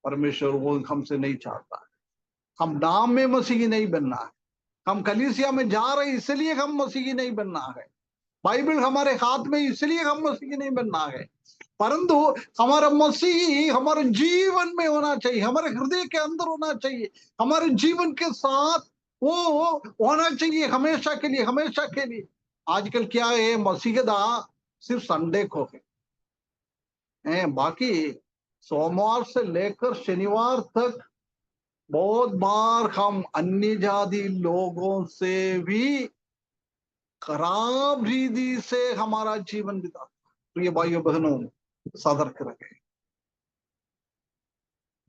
परमेश्वर वो हमसे नहीं चाहता। हम नाम में मसीही नहीं बनना है, हम कलीसिया में जा रहे इसलिए हम मसीही नहीं बनना है, बाइबल हमारे हाथ में इसलिए हम मसीही नहीं बनना है, परंतु हमारा मसीह हमारे जीवन में होना चाहिए, हमारे हृदय के अंदर होना चाहिए, हमारे जीवन के साथ वो होना चाहिए हमेशा के लिए, हमेशा के लिए। आजकल क्या है, मसीहदा सिर्फ संडे को है, बाकी सोमवार से लेकर शनिवार तक बहुत बार हम अन्य जाति लोगों से भी खराब रीति से हमारा जीवन बिताते। प्रिय भाइयों बहनों, सतर्क रखें,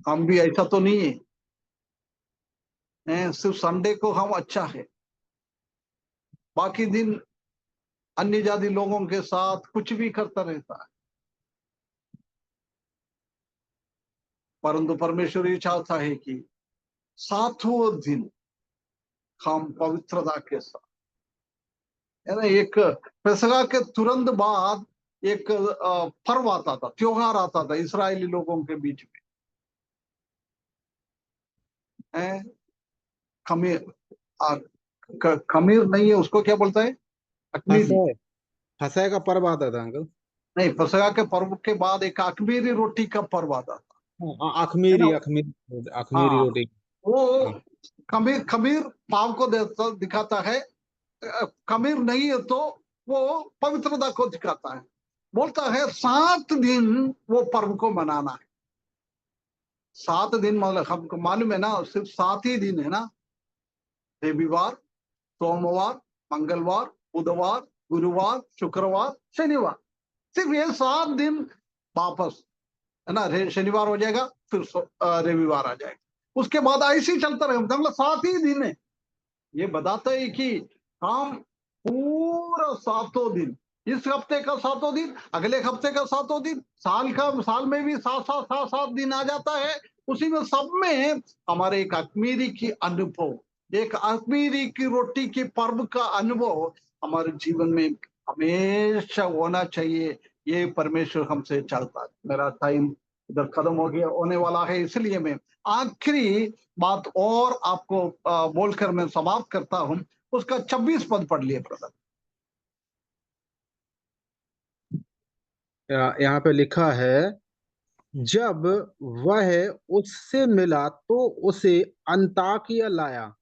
हम भी ऐसा तो नहीं है, सिर्फ संडे को हम अच्छा है, बाकी दिन अन्य जाति लोगों के साथ कुछ भी करता रहता है। परंतु परमेश्वर ये चाहता है कि सातों दिन हम पवित्रता के साथ, है ना। एक पेसगा के तुरंत बाद एक पर्व आता था, त्योहार आता था इस्राएली लोगों के बीच में, खमीर, खमीर नहीं है, उसको क्या बोलता है, अग्नि। फसह फसह का पर्व आता था अंकल। नहीं, फसह के पर्व के बाद एक अखमीरी रोटी का पर्व आता था, है अखमीरी ना। अखमीरी अखमीरी हाँ, रोटी। वो हाँ, खमीर खमीर पाव को दिखाता है। खमीर नहीं है तो वो पवित्रता को दिखाता है। बोलता है 7 दिन वो पर्व को मनाना है। 7 दिन मतलब हमको मालूम है ना, सिर्फ 7 ही दिन है ना। रविवार, सोमवार, मंगलवार, बुधवार, गुरुवार, शुक्रवार, शनिवार, सिर्फ ये 7 दिन वापस, है ना। शनिवार हो जाएगा, फिर रविवार आ जाएगा, उसके बाद ऐसे ही चलता रहेगा, मतलब 7 ही दिन है। ये बताता है कि हम पूरा 7 दिन, इस हफ्ते का 7 दिन, अगले हफ्ते का 7 दिन, साल में भी 7 दिन आ जाता है। उसी में सब में हमारे एक अखमीरी की अनुभव, एक अखमीरी की रोटी की पर्व का अनुभव हमारे जीवन में हमेशा होना चाहिए। ये परमेश्वर हमसे चाहता है। मेरा टाइम इधर खत्म हो गया होने वाला है, इसलिए मैं आखिरी बात और आपको बोलकर मैं समाप्त करता हूं। उसका 26 पद पढ़ लिए ब्रदर। यहाँ पे लिखा है, जब वह उससे मिला तो उसे अन्ताकिया लाया,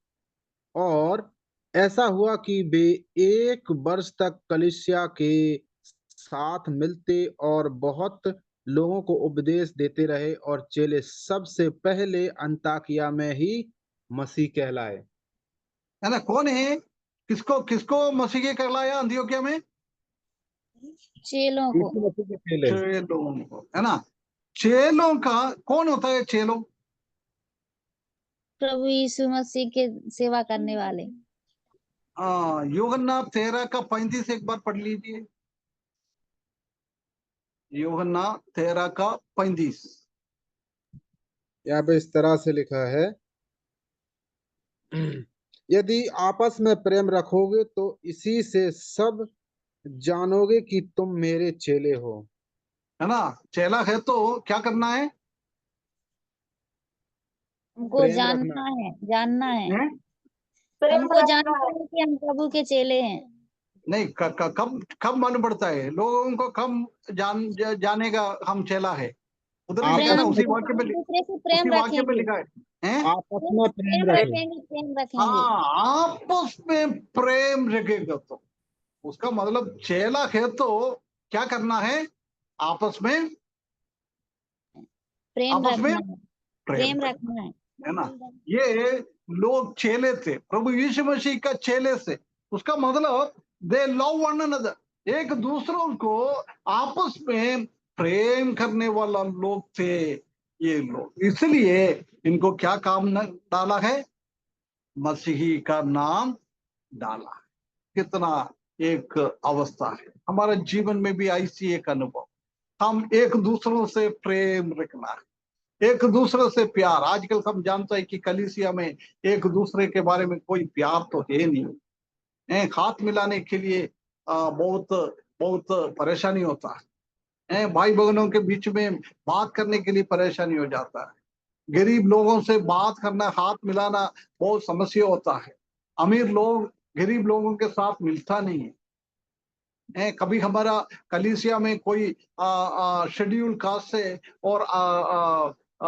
और ऐसा हुआ कि वे 1 वर्ष तक कलीसिया के साथ मिलते और बहुत लोगों को उपदेश देते रहे, और चेले सबसे पहले अन्ताकिया में ही मसीह कहलाए। है ना, कौन है, किसको किसको मसीह के कहलाया अंत्योकिया में? चेलों को। यीशु मसीह के चेले। 6 लोगों को, है ना। चेलों का कौन होता है चेलों? प्रभु यीशु मसीह के सेवा करने वाले। यूहन्ना 13 का 35 एक बार पढ़ लीजिए। यूहन्ना 13 का 35। यहाँ पे इस तरह से लिखा है, यदि आपस में प्रेम रखोगे तो इसी से सब जानोगे कि तुम मेरे चेले हो। है ना, चेला है तो क्या करना है? हमको प्रेम रखना जानना है, जानना है। हैं? हमको जानना है कि हम प्रभु के चेले हैं। नहीं, कब कब मालूम पड़ता है लोगों को, कब जानेगा हम चेला है? उधर ही लिखा है आपस ना, प्रेम, उसी में वाक्य में एक दूसरे से उसी प्रेम वाक्य में रखेंगे। लिखा है। आपस में प्रेम प्रेम रखें। रखेंगे, प्रेम रखेंगे। हाँ, आपस में प्रेम रखेगा तो उसका मतलब चेला है तो क्या करना है? आपस में, प्रेम आपस में रखना है, प्रेम प्रेम रखना, रखना है। है ना। ये लोग चेले थे, प्रभु यीशु मसीह का चेले से, उसका मतलब दे लव वन अनदर, एक दूसरों को आपस में प्रेम करने वाला लोग थे ये लोग। इसलिए इनको क्या काम डाला है? मसीही का नाम डाला है। कितना एक अवस्था है, हमारे जीवन में भी ऐसी एक अनुभव, हम एक दूसरों से प्रेम रखना है, एक दूसरे से प्यार। आजकल हम जानते हैं कि कलीसिया में एक दूसरे के बारे में कोई प्यार तो है नहीं है। हाथ मिलाने के लिए बहुत बहुत परेशानी होता है। भाई बहनों के बीच में बात करने के लिए परेशानी हो जाता है। गरीब लोगों से बात करना, हाथ मिलाना बहुत समस्या होता है। अमीर लोग गरीब लोगों के साथ मिलता नहीं है। कभी हमारा कलीसिया में कोई शेड्यूल कास्ट से और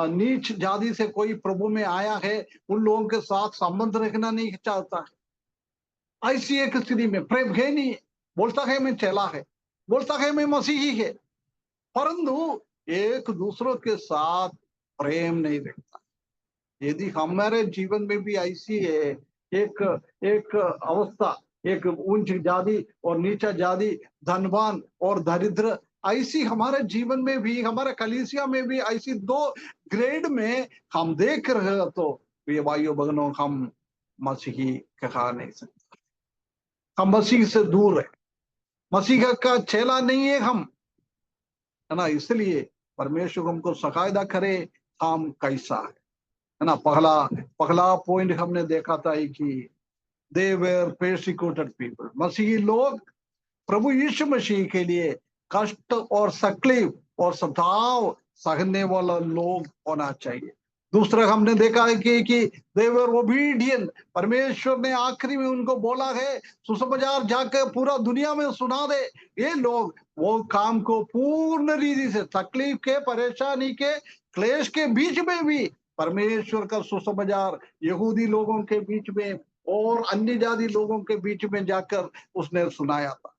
नीच जाति से कोई प्रभु में आया है, उन लोगों के साथ संबंध रखना नहीं चाहता है। ऐसी एक स्थिति में प्रेम है नहीं, बोलता है मैं चेला है, बोलता है मैं मसीही है, परंतु एक दूसरों के साथ प्रेम नहीं रखता। यदि हमारे जीवन में भी ऐसी है एक एक अवस्था, एक ऊंच जाति और नीचा जाति, धनवान और दरिद्र, ऐसी हमारे जीवन में भी, हमारे कलीसिया में भी ऐसी 2 ग्रेड में हम देख रहे हैं, तो ये भाइयों बहनों, हम मसीही कहा नहीं सकते। हम मसीह से दूर है, मसीह का चेला नहीं है हम, है ना। इसलिए परमेश्वर हमको सकायदा करे हम कैसा है ना। पहला पहला पॉइंट हमने देखा था कि दे वेर persecuted पीपल, मसीही लोग प्रभु यीशु मसीह के लिए कष्ट और तकलीफ और सताव सहने वाला लोग होना चाहिए। दूसरा हमने देखा है कि they were obedient। परमेश्वर ने आखिरी में उनको बोला है सुसमाचार जाकर पूरा दुनिया में सुना दे। ये लोग वो काम को पूर्ण रीति से, तकलीफ के, परेशानी के, क्लेश के बीच में भी परमेश्वर का सुसमाचार यहूदी लोगों के बीच में और अन्य जाति लोगों के बीच में जाकर उसने सुनाया था।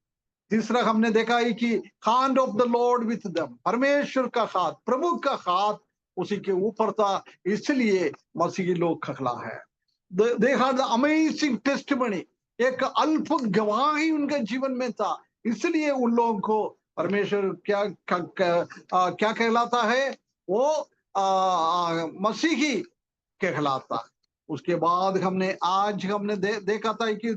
तीसरा हमने देखा है कि hand of the Lord with them, परमेश्वर का हाथ, प्रभु का हाथ उसी के ऊपर था, इसलिए मसीही लोग खखला है। They had the amazing testimony, एक अद्भुत गवाही उनके जीवन में था, इसलिए उन लोगों को परमेश्वर क्या कहलाता है, वो मसीही कहलाता। उसके बाद आज हमने देखा था कि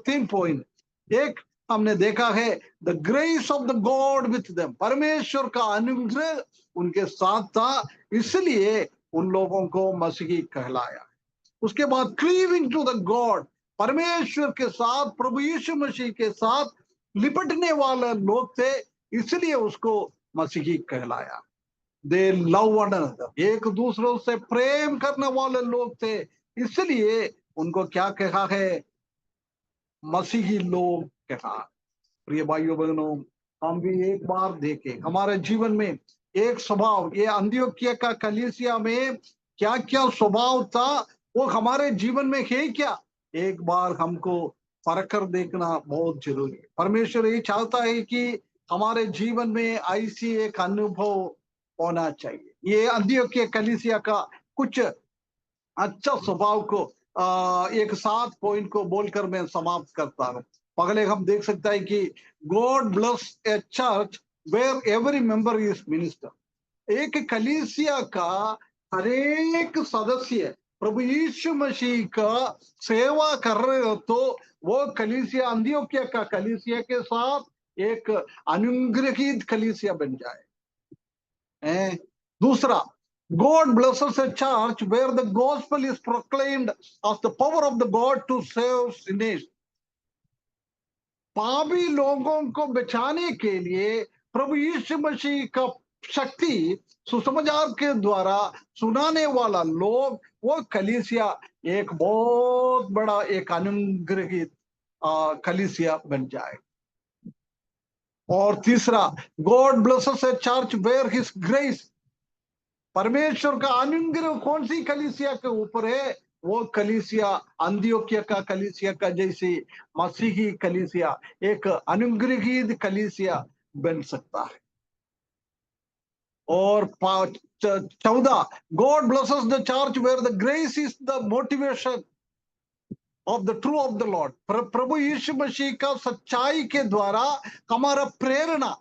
तीन पॉइंट। एक हमने देखा है the grace of the God with them, परमेश्वर का अनुग्रह उनके साथ था, इसलिए उन लोगों को मसीही कहलाया। उसके बाद क्लीविंग टू द गॉड, परमेश्वर के साथ, प्रभु यीशु मसीह के साथ लिपटने वाले लोग थे, इसलिए उसको मसीही कहलाया। दे लव वन अनदर, एक दूसरों से प्रेम करने वाले लोग थे, इसलिए उनको क्या कहा है, मसीही लोग कहा। प्रिय भाइयों बहनों, हम भी एक बार देखें हमारे जीवन में एक स्वभाव, ये अंत्योक्या का कलीसिया में क्या क्या स्वभाव था वो हमारे जीवन में है क्या, एक बार हमको परख कर देखना बहुत जरूरी है। परमेश्वर ये चाहता है कि हमारे जीवन में ऐसी एक अनुभव होना चाहिए। ये अंत्योक्या कलीसिया का कुछ अच्छा स्वभाव को एक 7 पॉइंट को बोलकर मैं समाप्त करता हूँ। पहले हम देख सकते हैं कि God bless a church where every member is minister. एक कलीसिया का हरेक सदस्य प्रभु यीशु मसीह का सेवा कर रहे हो तो वो कलीसिया अंत्योक्या का कलीसिया के साथ एक अनुग्रहित कलीसिया बन जाए। दूसरा, God blesses a church where the gospel is proclaimed as the power of the God to save sinners। पापी लोगों को बचाने के लिए प्रभु यीशु मसीह का शक्ति सुसमाचार के द्वारा सुनाने वाला लोग, वो कलीसिया एक बहुत बड़ा एक अनुग्रहित कलीसिया बन जाए। और तीसरा, God blesses a church where his grace, परमेश्वर का अनुग्रह कौन सी कलीसिया के ऊपर है, वो कलीसिया अंत्योक्या का कलीसिया का जैसे मसीही कलीसिया एक अनुग्रहित कलीसिया बन सकता है। और 14, God blesses the church where the grace is the motivation of the true of the Lord. प्रभु यीशु मसीह का सच्चाई के द्वारा हमारा प्रेरणा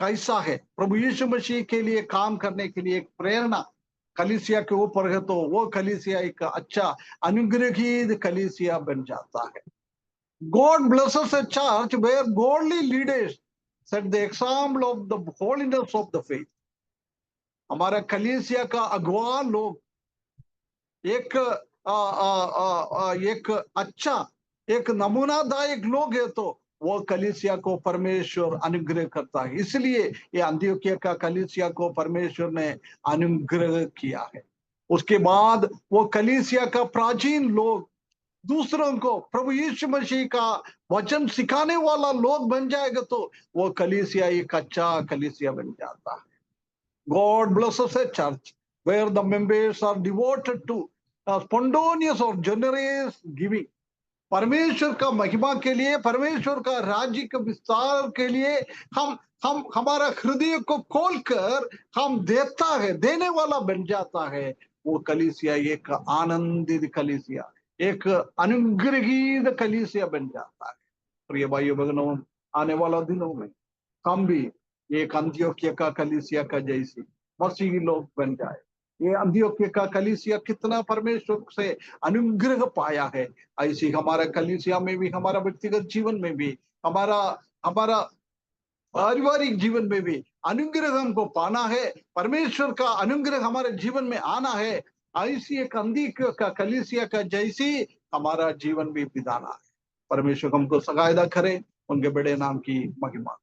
कैसा है, प्रभु यीशु मसीह के लिए काम करने के लिए एक प्रेरणा कलीसिया के ऊपर है, तो वो कलीसिया एक अच्छा अनुग्रहित कलीसिया बन जाता है। God blesses a church where godly leaders set the example of the holiness of the faith. हमारा कलीसिया का अगुवा लोग एक अच्छा एक नमूनादायक लोग है, तो वो कलीसिया को परमेश्वर अनुग्रह करता है, इसलिए ये अंत्योक्या का कलीसिया को परमेश्वर ने अनुग्रह किया है। उसके बाद वो कलीसिया का प्राचीन लोग दूसरों को प्रभु यीशु मसीह का वचन सिखाने वाला लोग बन जाएगा, तो वो कलीसिया एक अच्छा कलीसिया बन जाता है। God blesses a church where the members are devoted to spontaneous or generous giving। परमेश्वर का महिमा के लिए, परमेश्वर का राज्य के विस्तार के लिए हम हमारा हृदय को खोलकर हम देता है, देने वाला बन जाता है, वो कलीसिया एक आनंदित कलीसिया, एक अनुग्रहित कलीसिया बन जाता है। प्रिय भाइयों बहनों, आने वाला दिनों में हम भी एक अंत्योक्या का कलीसिया का जैसे मसीही लोग बन जाए। ये अंत्योक्या का कलीसिया कितना परमेश्वर से अनुग्रह पाया है, ऐसी हमारा कलीसिया में भी, हमारा व्यक्तिगत जीवन में भी, हमारा पारिवारिक जीवन में भी अनुग्रह हमको पाना है, परमेश्वर का अनुग्रह हमारे जीवन में आना है। ऐसी एक अंत्योक्या का कलीसिया का जैसी हमारा जीवन भी बिताना है। परमेश्वर हमको सहायता करे, उनके बड़े नाम की महिमा।